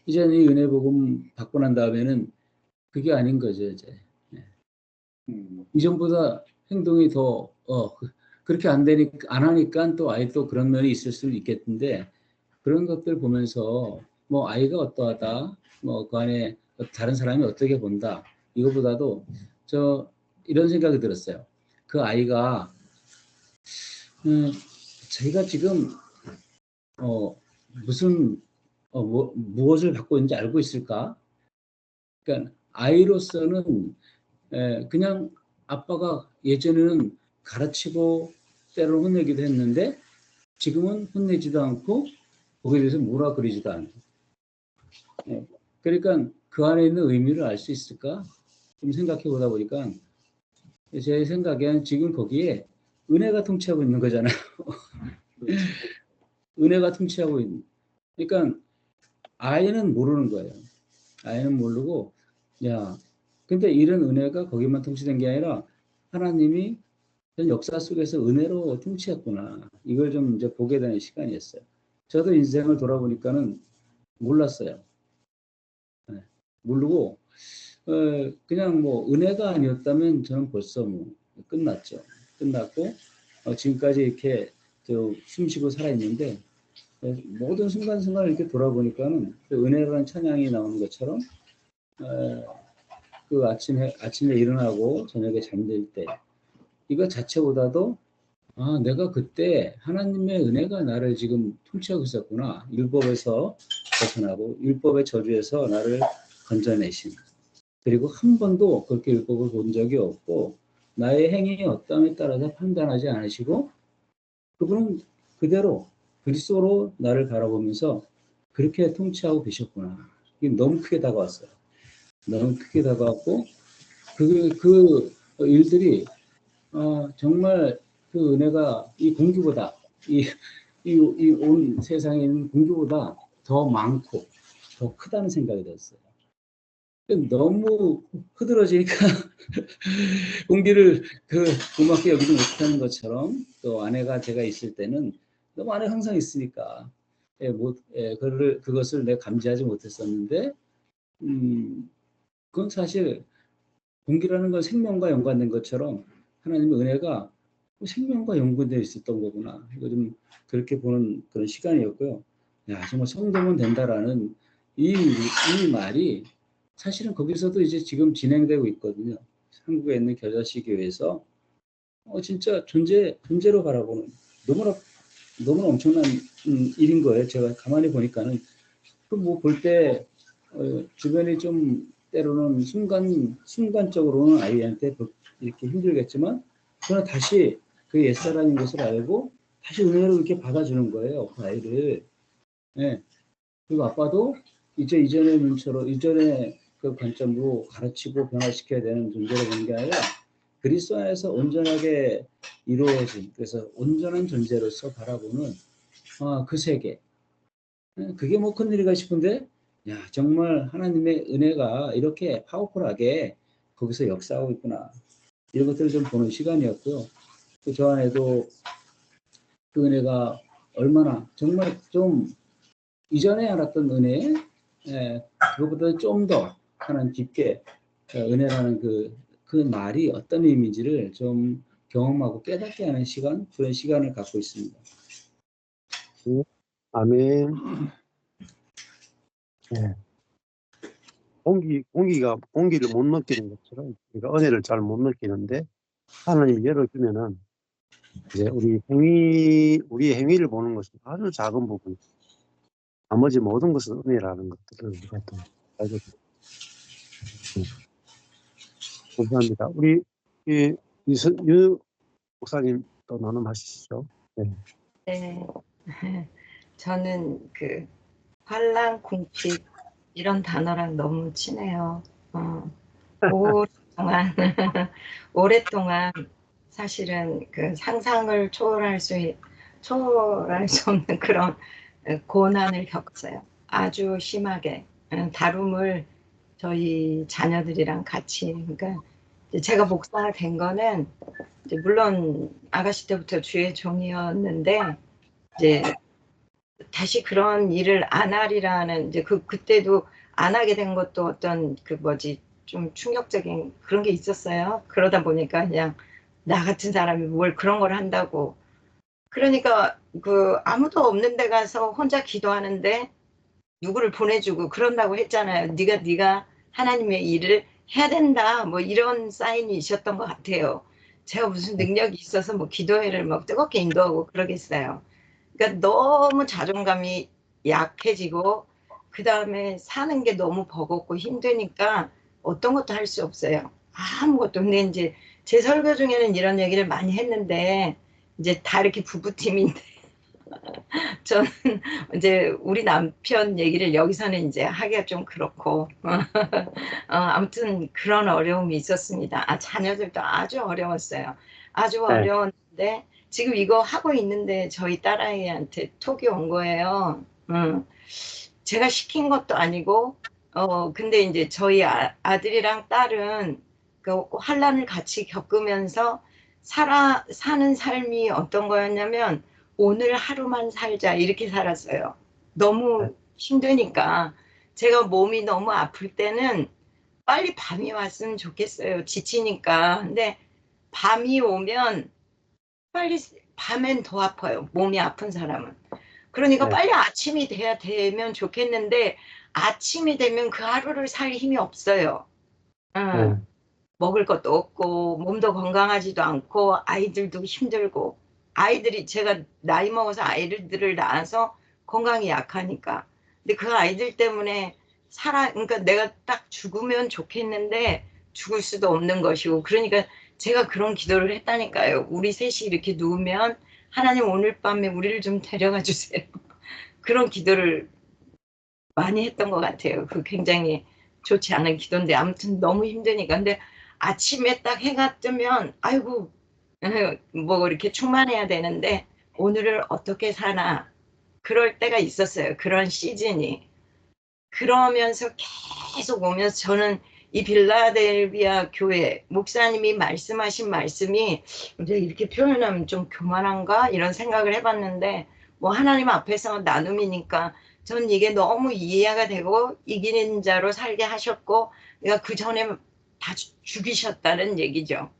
이제는 이 은혜 복음 받고 난 다음에는 그게 아닌 거죠. 이제 이전보다 행동이 더 그렇게 안 하니까 또 아이 또 그런 면이 있을 수 있겠는데, 그런 것들 보면서 뭐 아이가 어떠하다, 뭐 그 안에 다른 사람이 어떻게 본다, 이거보다도 저 이런 생각이 들었어요. 그 아이가 자기가 지금 무엇을 갖고 있는지 알고 있을까? 그러니까 아이로서는 그냥 아빠가 예전에는 가르치고 때로 혼내기도 했는데, 지금은 혼내지도 않고 거기에 대해서 뭐라 그러지도 않고, 그러니까 그 안에 있는 의미를 알 수 있을까? 좀 생각해 보다 보니까 제 생각엔 지금 거기에 은혜가 통치하고 있는 거잖아요. 은혜가 통치하고 있는. 그러니까 아이는 모르는 거예요. 아이는 모르고, 근데 이런 은혜가 거기만 통치된 게 아니라 하나님이 역사 속에서 은혜로 통치했구나, 이걸 좀 이제 보게 되는 시간이었어요. 저도 인생을 돌아보니까는 몰랐어요. 모르고 그냥 뭐 은혜가 아니었다면 저는 벌써 뭐 끝났죠. 끝났고 지금까지 이렇게 숨쉬고 살아있는데, 모든 순간순간 이렇게 돌아보니까는 그 은혜라는 찬양이 나오는 것처럼, 그 아침에 일어나고 저녁에 잠들 때 이거 자체보다도, 내가 그때 하나님의 은혜가 나를 지금 통치하고 있었구나, 율법에서 벗어나고 율법의 저주에서 나를 건져내신, 그리고 한 번도 그렇게 율법을 본 적이 없고 나의 행위 어떠함에 따라서 판단하지 않으시고, 그분은 그대로 그리스도로 나를 바라보면서 그렇게 통치하고 계셨구나. 이게 너무 크게 다가왔어요. 너무 크게 다가왔고, 그 일들이 정말 그 은혜가 이 공기보다, 이 온 세상에 있는 공기보다 더 많고 더 크다는 생각이 들었어요. 너무 흐드러지니까 공기를 고맙게 여기지 못하는 것처럼, 또 아내가 제가 있을 때는 너무 아내가 항상 있으니까 그것을 내가 감지하지 못했었는데, 그건 사실 공기라는 건 생명과 연관된 것처럼 하나님의 은혜가 생명과 연관되어 있었던 거구나. 이거 좀 그렇게 보는 그런 시간이었고요. 야, 정말 성도면 된다라는 이 말이 사실은 거기서도 이제 지금 진행되고 있거든요. 한국에 있는 겨자씨 교회에서 진짜 존재로 바라보는 너무나 엄청난 일인 거예요. 제가 가만히 보니까는 그 뭐 볼 때 주변이 좀 때로는 순간적으로는 아이한테 이렇게 힘들겠지만 그러나 다시 그 옛사람인 것을 알고 다시 은혜로 이렇게 받아주는 거예요. 그 아이를. 예. 그리고 아빠도 이전의 눈처럼 이전의 그 관점으로 가르치고 변화시켜야 되는 존재로 보는 게 아니라 그리스도 안에서 온전하게 이루어진 그래서 온전한 존재로서 바라보는 그 세계. 그게 뭐 큰일이가 싶은데 야 정말 하나님의 은혜가 이렇게 파워풀하게 거기서 역사하고 있구나. 이런 것들을 좀 보는 시간이었고요. 또 저 안에도 그 은혜가 얼마나 정말 좀 이전에 알았던 은혜, 그것보다 좀 더 하나님 깊게 은혜라는 그 말이 어떤 의미인지를 좀 경험하고 깨닫게 하는 시간, 그런 시간을 갖고 있습니다. 아멘. 네. 공기를 못 느끼는 것처럼 우리가 은혜를 잘 못 느끼는데 하나님이 열어주면은 이제 우리의 행위를 보는 것은 아주 작은 부분, 나머지 모든 것은 은혜라는 것들을 우리가 또 알게 됩니다. 감사합니다. 우리 유 목사님 또 나눔하시죠. 네. 네. 저는 그 환란, 궁핍 이런 단어랑 너무 친해요. 오랫동안 사실은 그 상상을 초월할 수 없는 그런 고난을 겪었어요. 아주 심하게 다룸을 저희 자녀들이랑 같이. 그러니까 제가 목사가 된 거는 이제 물론 아가씨 때부터 주의 종이었는데 이제 다시 그런 일을 안 하리라는 이제 그때도 안 하게 된 것도 어떤 좀 충격적인 그런 게 있었어요. 그러다 보니까 그냥 나 같은 사람이 뭘 그런 걸 한다고. 그러니까 아무도 없는 데 가서 혼자 기도하는데 누구를 보내주고 그런다고 했잖아요. 네가 하나님의 일을 해야 된다. 뭐 이런 사인이 있었던 것 같아요. 제가 무슨 능력이 있어서 뭐 기도회를 막 뜨겁게 인도하고 그러겠어요. 그러니까 너무 자존감이 약해지고 그 다음에 사는 게 너무 버겁고 힘드니까 어떤 것도 할 수 없어요. 아무것도. 근데 이제 제 설교 중에는 이런 얘기를 많이 했는데 이제 다 이렇게 부부팀인데 저는 이제 우리 남편 얘기를 여기서는 이제 하기가 좀 그렇고 아무튼 그런 어려움이 있었습니다. 자녀들도 아주 어려웠어요. 아주 어려웠는데 지금 이거 하고 있는데 저희 딸아이한테 톡이 온 거예요. 제가 시킨 것도 아니고 근데 이제 저희 아들이랑 딸은 그 환란을 같이 겪으면서 사는 삶이 어떤 거였냐면 오늘 하루만 살자 이렇게 살았어요. 너무 힘드니까. 제가 몸이 너무 아플 때는 빨리 밤이 왔으면 좋겠어요. 지치니까. 근데 밤이 오면 빨리 밤엔 더 아파요. 몸이 아픈 사람은. 그러니까 빨리 아침이 되면 좋겠는데 아침이 되면 그 하루를 살 힘이 없어요. 먹을 것도 없고 몸도 건강하지도 않고 아이들도 힘들고 제가 나이 먹어서 아이들을 낳아서 건강이 약하니까. 근데 그 아이들 때문에 그러니까 내가 딱 죽으면 좋겠는데 죽을 수도 없는 것이고 그러니까 제가 그런 기도를 했다니까요. 우리 셋이 이렇게 누우면 하나님 오늘 밤에 우리를 좀 데려가 주세요. 그런 기도를 많이 했던 것 같아요. 굉장히 좋지 않은 기도인데 아무튼 너무 힘드니까. 근데 아침에 딱 해가 뜨면 아이고 뭐 이렇게 충만해야 되는데 오늘을 어떻게 사나 그럴 때가 있었어요. 그런 시즌이. 그러면서 계속 오면서 저는 이 빌라델비아 교회 목사님이 말씀하신 말씀이 이제 이렇게 표현하면 좀 교만한가 이런 생각을 해봤는데 뭐 하나님 앞에서 나눔이니까 전 이게 너무 이해가 되고 이기는 자로 살게 하셨고 그러니까 그 전에 다 죽이셨다는 얘기죠.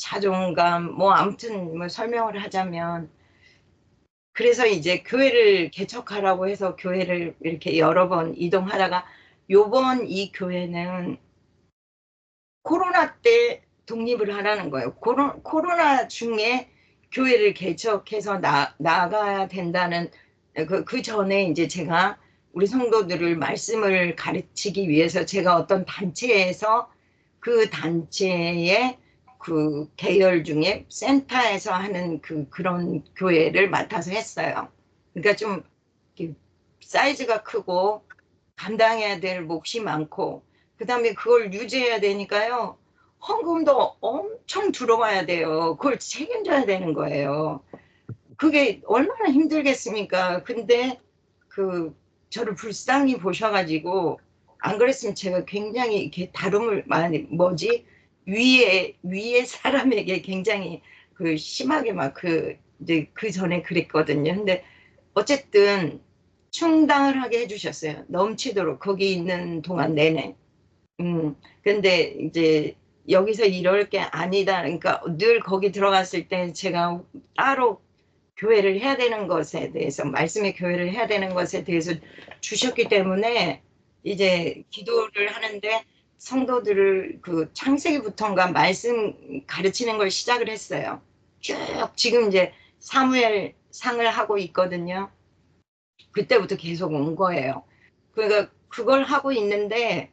자존감, 뭐 아무튼 뭐 설명을 하자면, 그래서 이제 교회를 개척하라고 해서 교회를 이렇게 여러 번 이동하다가 요번 이 교회는 코로나 때 독립을 하라는 거예요. 코로나 중에 교회를 개척해서 나가야 된다는 그 전에 이제 제가 우리 성도들을 말씀을 가르치기 위해서 제가 어떤 단체에서 그 단체의 그 계열 중에 센터에서 하는 그런 교회를 맡아서 했어요. 그러니까 좀 사이즈가 크고 감당해야 될 몫이 많고 그다음에 그걸 유지해야 되니까요. 헌금도 엄청 들어와야 돼요. 그걸 책임져야 되는 거예요. 그게 얼마나 힘들겠습니까? 근데 저를 불쌍히 보셔가지고 안 그랬으면 제가 굉장히 이렇게 다름을 위에 사람에게 굉장히 심하게 이제 그 전에 그랬거든요. 근데 어쨌든 충당을 하게 해주셨어요. 넘치도록 거기 있는 동안 내내. 근데 이제 여기서 이럴 게 아니다. 그러니까 늘 거기 들어갔을 때 제가 따로 교회를 해야 되는 것에 대해서 말씀의 교회를 해야 되는 것에 대해서 주셨기 때문에 이제 기도를 하는데 성도들을 창세기부터인가 말씀 가르치는 걸 시작을 했어요. 쭉 지금 이제 사무엘 상을 하고 있거든요. 그때부터 계속 온 거예요. 그러니까 그걸 하고 있는데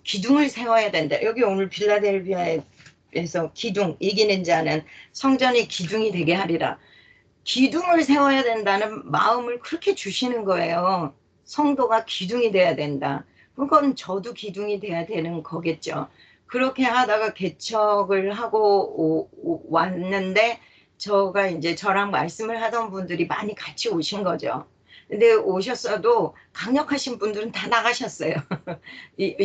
기둥을 세워야 된다. 여기 오늘 빌라델비아에서 기둥, 이기는 자는 성전의 기둥이 되게 하리라. 기둥을 세워야 된다는 마음을 그렇게 주시는 거예요. 성도가 기둥이 돼야 된다. 그건 저도 기둥이 돼야 되는 거겠죠. 그렇게 하다가 개척을 하고 왔는데 저가 이제 저랑 말씀을 하던 분들이 많이 같이 오신 거죠. 근데 오셨어도 강력하신 분들은 다 나가셨어요.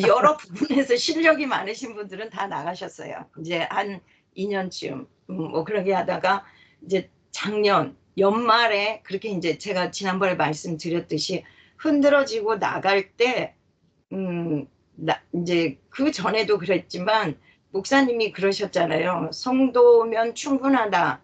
여러 부분에서 실력이 많으신 분들은 다 나가셨어요. 이제 한 2년쯤 뭐 그렇게 하다가 이제 작년 연말에 그렇게 이제 제가 지난번에 말씀드렸듯이 흔들어지고 나갈 때 이제 그 전에도 그랬지만 목사님이 그러셨잖아요. 성도면 충분하다.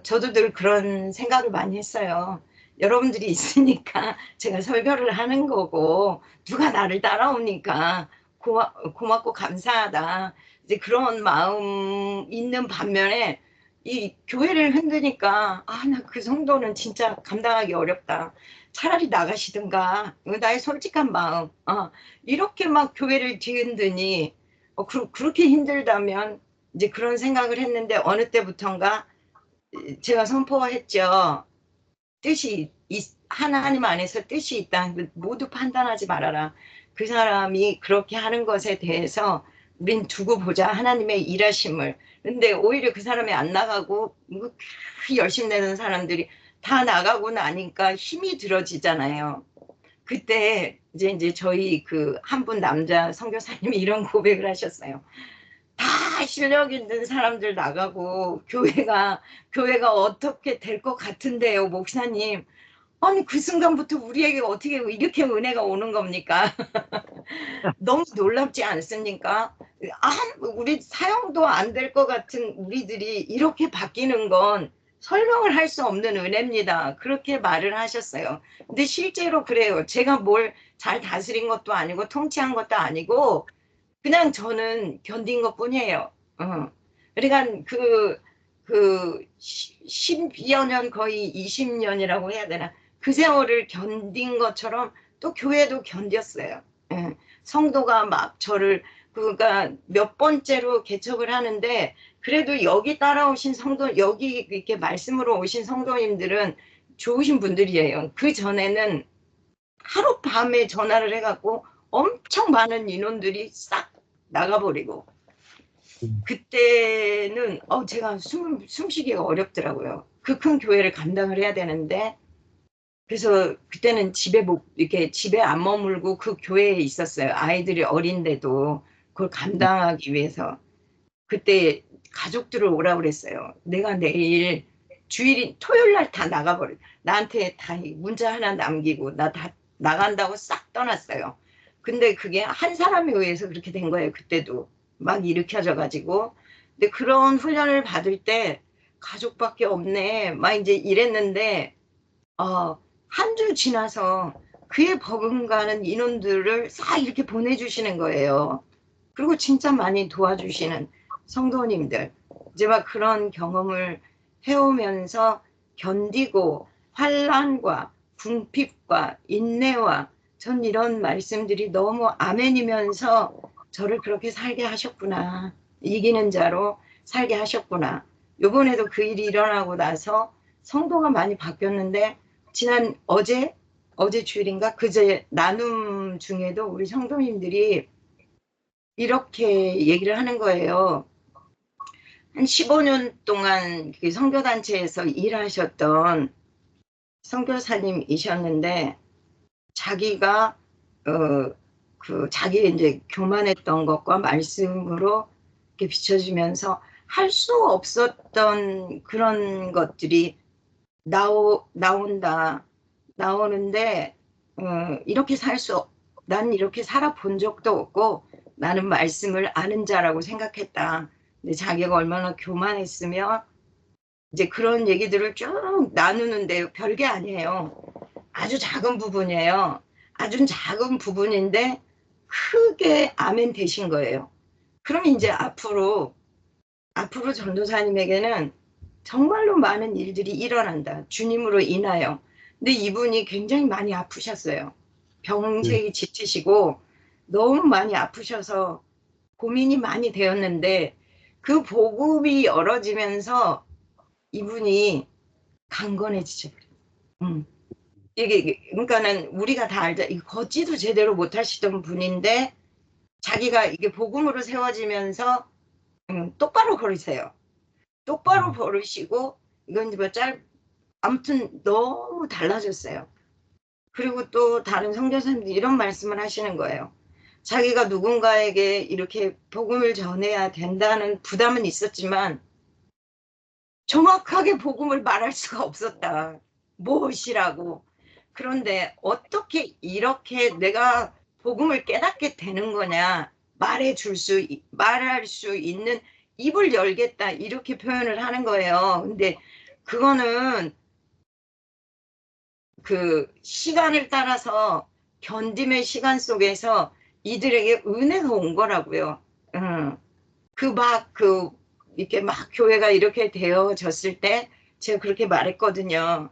저도 늘 그런 생각을 많이 했어요. 여러분들이 있으니까 제가 설교를 하는 거고 누가 나를 따라오니까 고맙고 감사하다. 이제 그런 마음 있는 반면에 이 교회를 흔드니까 나 그 성도는 진짜 감당하기 어렵다. 차라리 나가시든가. 나의 솔직한 마음. 이렇게 막 교회를 뒤흔드니 그렇게 힘들다면 이제 그런 생각을 했는데 어느 때부턴가 제가 선포했죠. 하나님 안에서 뜻이 있다. 모두 판단하지 말아라. 그 사람이 그렇게 하는 것에 대해서 우린 두고 보자. 하나님의 일하심을. 근데 오히려 그 사람이 안 나가고 열심히 내는 사람들이 다 나가고 나니까 힘이 들어지잖아요. 그때 이제 저희 한 분 남자 선교사님이 이런 고백을 하셨어요. 다 실력 있는 사람들 나가고 교회가 어떻게 될 것 같은데요, 목사님. 아니 그 순간부터 우리에게 어떻게 이렇게 은혜가 오는 겁니까? 너무 놀랍지 않습니까? 우리 사용도 안 될 것 같은 우리들이 이렇게 바뀌는 건 설명을 할 수 없는 은혜입니다. 그렇게 말을 하셨어요. 근데 실제로 그래요. 제가 뭘 잘 다스린 것도 아니고 통치한 것도 아니고 그냥 저는 견딘 것뿐이에요. 그러니까 10여 년 거의 20년이라고 해야 되나 그 세월을 견딘 것처럼 또 교회도 견뎠어요. 성도가 막 저를 그러니까 몇 번째로 개척을 하는데 그래도 여기 따라오신 성도 여기 이렇게 말씀으로 오신 성도님들은 좋으신 분들이에요. 그 전에는 하룻밤에 전화를 해갖고 엄청 많은 인원들이 싹 나가버리고 그때는 제가 숨쉬기가 어렵더라고요. 그 큰 교회를 감당을 해야 되는데 그래서 그때는 집에 안 머물고 그 교회에 있었어요. 아이들이 어린데도 그걸 감당하기 위해서. 그때 가족들을 오라고 그랬어요. 내가 내일 주일이 토요일 날 다 나가버려. 나한테 다 문자 하나 남기고 나 다 나간다고 싹 떠났어요. 근데 그게 한 사람에 의해서 그렇게 된 거예요. 그때도 막 일으켜져 가지고 근데 그런 훈련을 받을 때 가족밖에 없네 막 이제 이랬는데 한 주 지나서 그에 버금가는 인원들을 싹 이렇게 보내주시는 거예요. 그리고 진짜 많이 도와주시는 성도님들. 이제 막 그런 경험을 해오면서 견디고 환난과 궁핍과 인내와 전 이런 말씀들이 너무 아멘이면서 저를 그렇게 살게 하셨구나. 이기는 자로 살게 하셨구나. 요번에도 그 일이 일어나고 나서 성도가 많이 바뀌었는데 지난 어제 주일인가 그제 나눔 중에도 우리 성도님들이 이렇게 얘기를 하는 거예요. 한 15년 동안 그 선교단체에서 일하셨던 선교사님이셨는데 자기가 자기 이제 교만했던 것과 말씀으로 이렇게 비춰지면서 할 수 없었던 그런 것들이 나오는데 난 이렇게 살아본 적도 없고 나는 말씀을 아는 자라고 생각했다. 근데 자기가 얼마나 교만했으면 이제 그런 얘기들을 쭉 나누는데 별게 아니에요. 아주 작은 부분이에요. 아주 작은 부분인데 크게 아멘 되신 거예요. 그럼 이제 앞으로 전도사님에게는 정말로 많은 일들이 일어난다. 주님으로 인하여. 근데 이분이 굉장히 많이 아프셨어요. 병색이 짙으시고 너무 많이 아프셔서 고민이 많이 되었는데 그 복음이 열어지면서 이분이 강건해지죠. 이게 그러니까는 우리가 다 알자. 걷지도 제대로 못하시던 분인데 자기가 이게 복음으로 세워지면서 똑바로 걸으세요. 똑바로 걸으시고 이건 뭐 아무튼 너무 달라졌어요. 그리고 또 다른 선교사님들이 이런 말씀을 하시는 거예요. 자기가 누군가에게 이렇게 복음을 전해야 된다는 부담은 있었지만 정확하게 복음을 말할 수가 없었다. 무엇이라고. 그런데 어떻게 이렇게 내가 복음을 깨닫게 되는 거냐. 말할 수 있는 입을 열겠다. 이렇게 표현을 하는 거예요. 근데 그거는 그 시간을 따라서 견딤의 시간 속에서 이들에게 은혜가 온 거라고요. 이렇게 막 교회가 이렇게 되어졌을 때 제가 그렇게 말했거든요.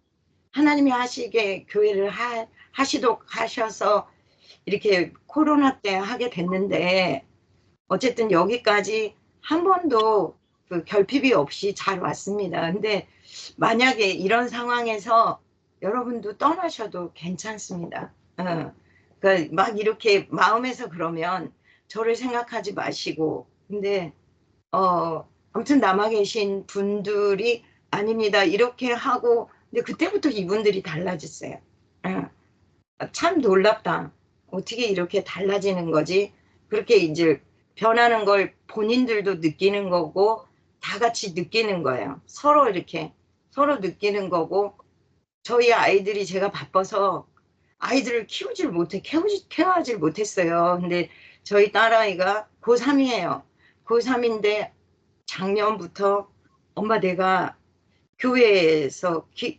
하나님이 하시게 교회를 하시도록 하셔서 이렇게 코로나 때 하게 됐는데 어쨌든 여기까지 한 번도 그 결핍이 없이 잘 왔습니다. 근데 만약에 이런 상황에서 여러분도 떠나셔도 괜찮습니다. 그러니까 막 이렇게 마음에서 그러면 저를 생각하지 마시고 근데 아무튼 남아 계신 분들이 아닙니다. 이렇게 하고 근데 그때부터 이분들이 달라졌어요. 참 놀랍다. 어떻게 이렇게 달라지는 거지? 그렇게 이제 변하는 걸 본인들도 느끼는 거고 다 같이 느끼는 거예요. 서로 느끼는 거고 저희 아이들이 제가 바빠서 아이들을 케어하질 못했어요. 근데 저희 딸아이가 고3이에요. 고3인데 작년부터 엄마 내가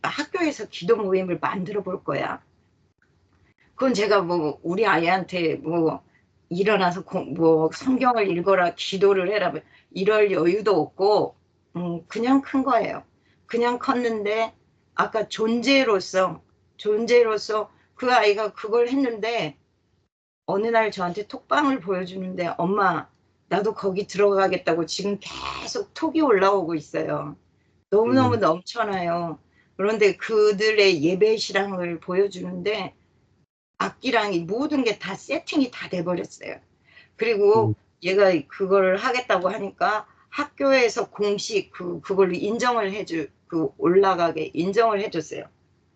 학교에서 기도 모임을 만들어 볼 거야. 그건 제가 뭐 우리 아이한테 뭐 일어나서 성경을 읽어라 기도를 해라 이럴 여유도 없고 그냥 큰 거예요. 그냥 컸는데 아까 존재로서 그 아이가 그걸 했는데 어느 날 저한테 톡방을 보여주는데 엄마 나도 거기 들어가겠다고 지금 계속 톡이 올라오고 있어요. 너무너무 넘쳐나요. 그런데 그들의 예배 실황을 보여주는데 악기랑 모든 게 다 세팅이 다 돼버렸어요. 그리고 얘가 그걸 하겠다고 하니까 학교에서 공식 그걸로 올라가게 인정을 해줬어요.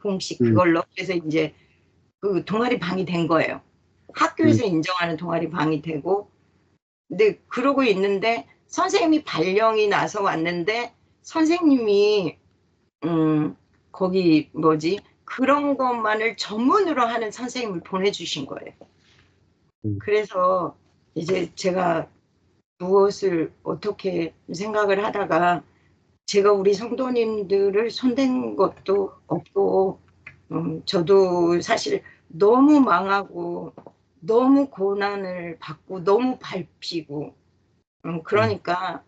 공식 그걸로. 그래서 이제 그 동아리 방이 된 거예요. 학교에서 인정하는 동아리 방이 되고 근데 그러고 있는데 선생님이 발령이 나서 왔는데 선생님이 거기 그런 것만을 전문으로 하는 선생님을 보내주신 거예요. 그래서 이제 제가 무엇을 어떻게 생각을 하다가 제가 우리 성도님들을 손댄 것도 없고 저도 사실 너무 망하고 너무 고난을 받고 너무 밟히고 그러니까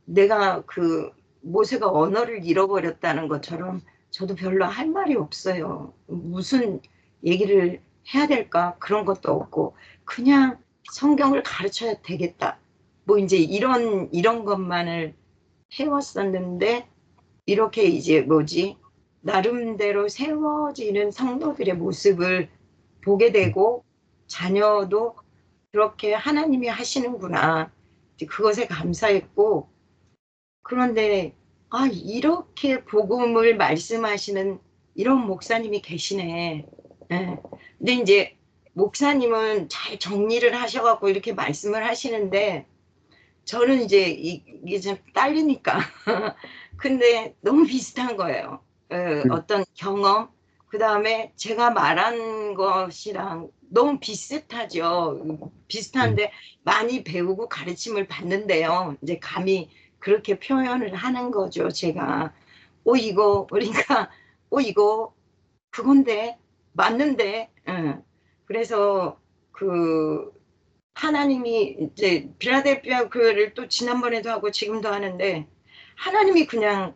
내가 그 모세가 언어를 잃어버렸다는 것처럼 저도 별로 할 말이 없어요. 무슨 얘기를 해야 될까 그런 것도 없고 그냥 성경을 가르쳐야 되겠다. 뭐 이제 이런 것만을 해왔었는데 이렇게 이제 뭐지 나름대로 세워지는 성도들의 모습을 보게 되고 자녀도 그렇게 하나님이 하시는구나 그것에 감사했고 그런데 아 이렇게 복음을 말씀하시는 이런 목사님이 계시네. 예. 근데 이제 목사님은 잘 정리를 하셔갖고 이렇게 말씀을 하시는데 저는 이제 이게 좀 딸리니까 근데 너무 비슷한 거예요. 어떤 경험 그 다음에 제가 말한 것이랑 너무 비슷하죠. 비슷한데 많이 배우고 가르침을 받는데요. 이제 감히 그렇게 표현을 하는 거죠. 제가 이거 그러니까 이거 그건데 맞는데 그래서 그 하나님이 이제 필라델피아 교회를 또 지난번에도 하고 지금도 하는데 하나님이 그냥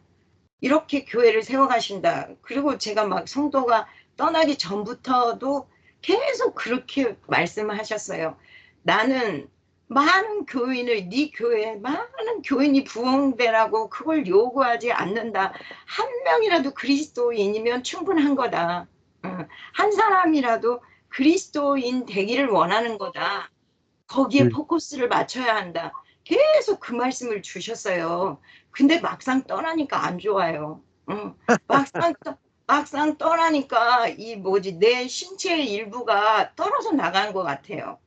이렇게 교회를 세워가신다. 그리고 제가 막 성도가 떠나기 전부터도 계속 그렇게 말씀하셨어요. 나는 많은 교인을 네 교회에 많은 교인이 부흥되라고 그걸 요구하지 않는다. 한 명이라도 그리스도인이면 충분한 거다. 한 사람이라도 그리스도인 되기를 원하는 거다. 거기에 포커스를 맞춰야 한다. 계속 그 말씀을 주셨어요. 근데 막상 떠나니까 안 좋아요. 막상 떠나니까 이 뭐지 내 신체의 일부가 떨어져 나간 것 같아요.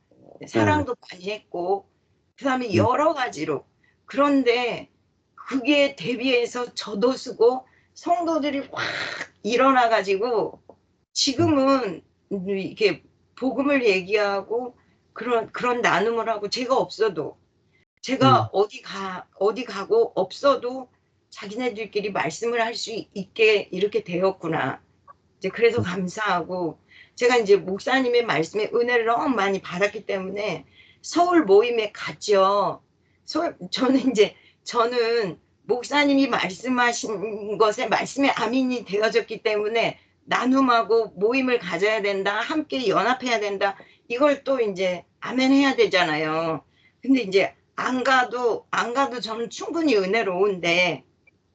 사랑도 많이 했고 그다음에 여러 가지로 그런데 그게 대비해서 저도 쓰고 성도들이 확 일어나 가지고 지금은 이렇게 복음을 얘기하고 그런 나눔을 하고 제가 없어도 제가 어디 가고 없어도 자기네들끼리 말씀을 할 수 있게 이렇게 되었구나. 이제 그래서 감사하고 제가 이제 목사님의 말씀에 은혜를 너무 많이 받았기 때문에 서울 모임에 갔죠. 저는 목사님이 말씀하신 것에 말씀에 아멘이 되어졌기 때문에 나눔하고 모임을 가져야 된다. 함께 연합해야 된다. 이걸 또 이제 아멘 해야 되잖아요. 근데 이제 안 가도 저는 충분히 은혜로운데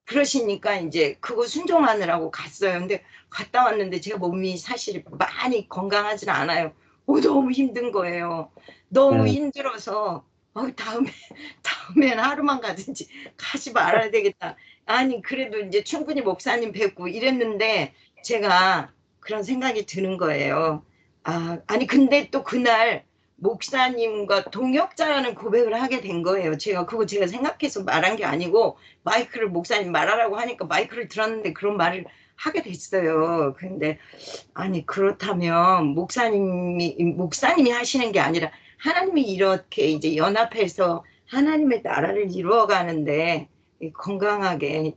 그러시니까 이제 그거 순종하느라고 갔어요. 근데 갔다 왔는데 제가 몸이 사실 많이 건강하지는 않아요. 너무 힘든 거예요. 너무 힘들어서 다음엔 하루만 가든지 가지 말아야 되겠다. 아니 그래도 이제 충분히 목사님 뵙고 이랬는데 제가 그런 생각이 드는 거예요. 아니 근데 또 그날 목사님과 동역자라는 고백을 하게 된 거예요. 제가 생각해서 말한 게 아니고 마이크를 목사님 말하라고 하니까 마이크를 들었는데 그런 말을 하게 됐어요. 근데 아니 그렇다면 목사님이 하시는 게 아니라 하나님이 이렇게 이제 연합해서 하나님의 나라를 이루어가는데 건강하게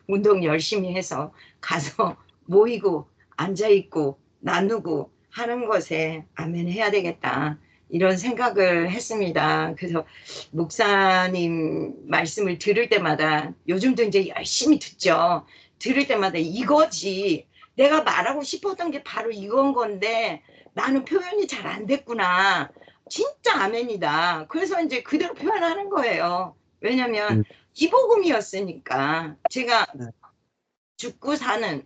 운동 열심히 해서 가서 모이고 앉아있고 나누고 하는 것에 아멘 해야 되겠다. 이런 생각을 했습니다. 그래서 목사님 말씀을 들을 때마다 요즘도 이제 열심히 듣죠. 들을 때마다 이거지. 내가 말하고 싶었던 게 바로 이건 건데 나는 표현이 잘 안 됐구나. 진짜 아멘이다. 그래서 이제 그대로 표현하는 거예요. 왜냐면 기복음이었으니까 제가 죽고 사는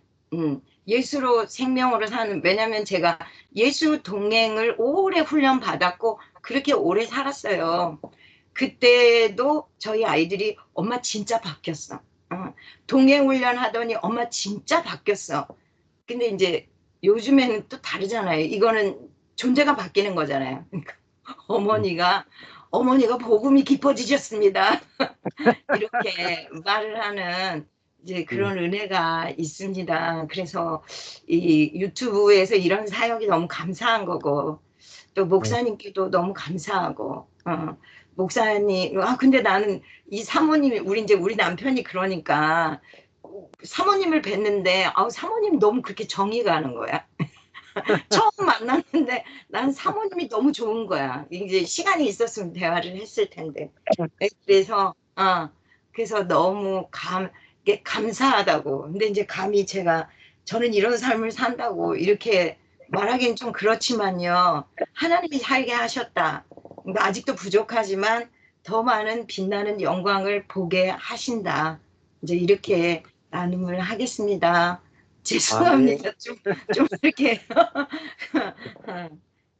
예수로 생명으로 사는 왜냐면 제가 예수 동행을 오래 훈련 받았고 그렇게 오래 살았어요. 그때도 저희 아이들이 엄마 진짜 바뀌었어. 동행 훈련 하더니 엄마 진짜 바뀌었어. 근데 이제 요즘에는 또 다르잖아요. 이거는 존재가 바뀌는 거잖아요. 그러니까 어머니가 복음이 깊어지셨습니다. 이렇게 말을 하는 이제 그런 은혜가 있습니다. 그래서 이 유튜브에서 이런 사역이 너무 감사한 거고 또 목사님께도 너무 감사하고 목사님 근데 나는 이 사모님이 우리 남편이 그러니까 사모님을 뵀는데 사모님 너무 그렇게 정이 가는 거야. 처음 만났는데 난 사모님이 너무 좋은 거야. 이제 시간이 있었으면 대화를 했을 텐데. 그래서 그래서 너무 감사하다고. 근데 이제 감히 저는 이런 삶을 산다고 이렇게 말하기는 좀 그렇지만요. 하나님이 살게 하셨다. 그러니까 아직도 부족하지만 더 많은 빛나는 영광을 보게 하신다. 이제 이렇게 나눔을 하겠습니다. 죄송합니다. 좀 이렇게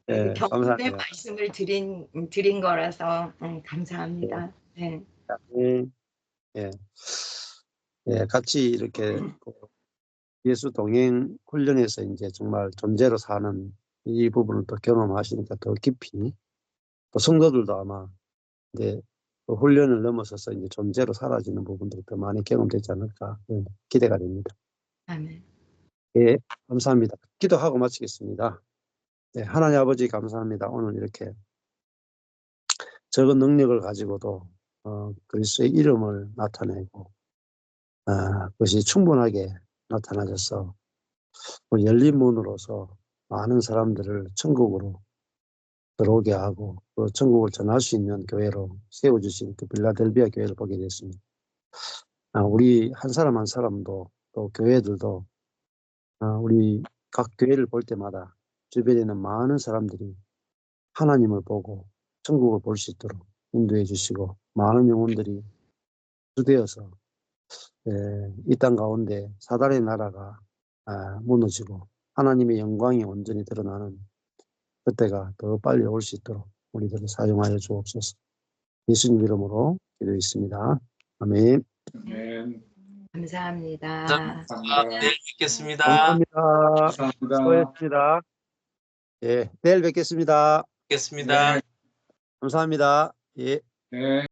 예, 경험의 감사해요. 말씀을 드린 거라서 감사합니다. 네. 예, 예, 같이 이렇게 예수 동행 훈련에서 이제 정말 존재로 사는 이 부분을 또 경험하시니까 더 깊이 또 성도들도 아마 이제 그 훈련을 넘어서서 이제 존재로 사라지는 부분들이 더 많이 경험되지 않을까 기대가 됩니다. 아멘. 예, 감사합니다. 기도하고 마치겠습니다. 네, 하나님 아버지 감사합니다. 오늘 이렇게 적은 능력을 가지고도 그리스도의 이름을 나타내고 그것이 충분하게 나타나져서 열린 문으로서 많은 사람들을 천국으로 들어오게 하고 그 천국을 전할 수 있는 교회로 세워주신 그 빌라델비아 교회를 보게 됐습니다. 우리 한 사람 한 사람도 또 교회들도 우리 각 교회를 볼 때마다 주변에 있는 많은 사람들이 하나님을 보고 천국을 볼 수 있도록 인도해 주시고 많은 영혼들이 주되어서 이 땅 가운데 사단의 나라가 무너지고 하나님의 영광이 온전히 드러나는 그때가 더 빨리 올 수 있도록 우리들을 사용하여 주옵소서. 예수님 이름으로 기도했습니다. 아멘. 아멘. 감사합니다. 감사합니다. 내일 뵙겠습니다. 감사합니다. 감사합니다. 수고했습니다. 예, 내일 뵙겠습니다. 뵙겠습니다. 네. 감사합니다. 예. 네.